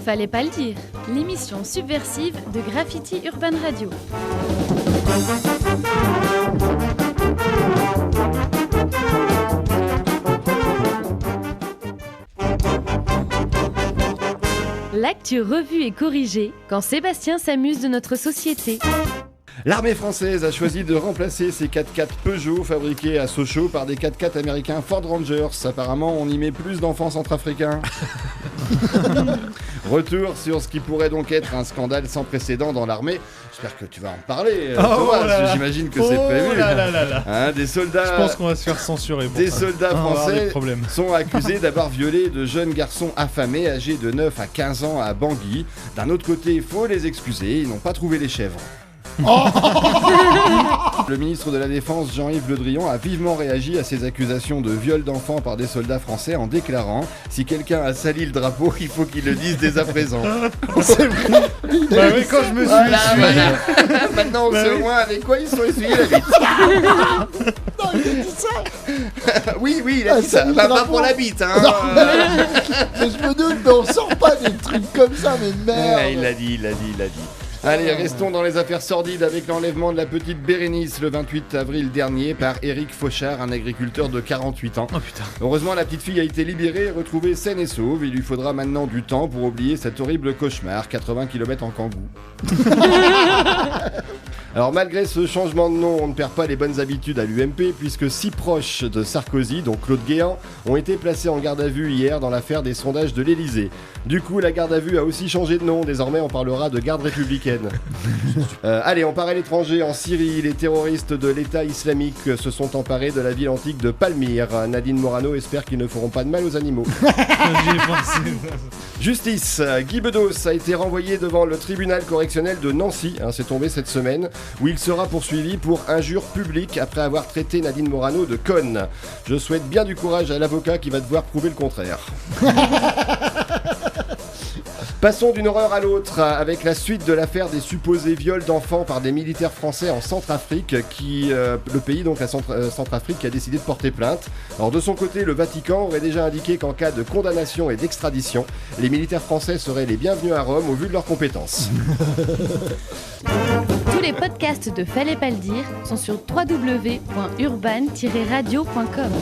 Fallait pas le dire, l'émission subversive de Graffiti Urban Radio. L'actu revue et corrigée quand Sébastien s'amuse de notre société. L'armée française a choisi de remplacer ses 4x4 Peugeot fabriqués à Sochaux par des 4x4 américains Ford Rangers. Apparemment, on y met plus d'enfants centrafricains. Retour sur ce qui pourrait donc être un scandale sans précédent dans l'armée. J'espère que tu vas en parler, Thomas, parce que j'imagine que c'est prévu. Hein, des soldats, je pense qu'on va se faire censurer. Des soldats français des sont accusés d'avoir violé de jeunes garçons affamés âgés de 9 à 15 ans à Bangui. D'un autre côté, il faut les excuser, ils n'ont pas trouvé les chèvres. Le ministre de la Défense Jean-Yves Le Drian a vivement réagi à ces accusations de viol d'enfants par des soldats français en déclarant « Si quelqu'un a sali le drapeau, il faut qu'il le dise dès à présent. » C'est vrai. Bah oui, quand je me suis essuyé. Maintenant on sait au moins avec quoi ils sont essuyés la bite. Non, il a dit ça. Oui, il a dit ça. Bah, pas pour la bite, hein. Mais je me doute, mais on sort pas des trucs comme ça, mais merde. Ouais, il l'a dit. Allez, restons dans les affaires sordides avec l'enlèvement de la petite Bérénice le 28 avril dernier par Éric Fauchard, un agriculteur de 48 ans. Oh putain. Heureusement, la petite fille a été libérée et retrouvée saine et sauve. Il lui faudra maintenant du temps pour oublier cet horrible cauchemar, 80 km en kangou. Alors malgré ce changement de nom, on ne perd pas les bonnes habitudes à l'UMP puisque 6 proches de Sarkozy, dont Claude Guéant, ont été placés en garde à vue hier dans l'affaire des sondages de l'Elysée. Du coup, la garde à vue a aussi changé de nom. Désormais, on parlera de garde républicaine. Allez, on part à l'étranger. En Syrie, les terroristes de l'État islamique se sont emparés de la ville antique de Palmyre. Nadine Morano espère qu'ils ne feront pas de mal aux animaux. J'y ai pensé. Justice, Guy Bedos a été renvoyé devant le tribunal correctionnel de Nancy, c'est tombé cette semaine, où il sera poursuivi pour injure publique après avoir traité Nadine Morano de conne. Je souhaite bien du courage à l'avocat qui va devoir prouver le contraire. Passons d'une horreur à l'autre avec la suite de l'affaire des supposés viols d'enfants par des militaires français en Centrafrique, le pays donc la Centrafrique qui a décidé de porter plainte. Alors de son côté, le Vatican aurait déjà indiqué qu'en cas de condamnation et d'extradition, les militaires français seraient les bienvenus à Rome au vu de leurs compétences. Tous les podcasts de Fallait pas le dire sont sur www.urban-radio.com.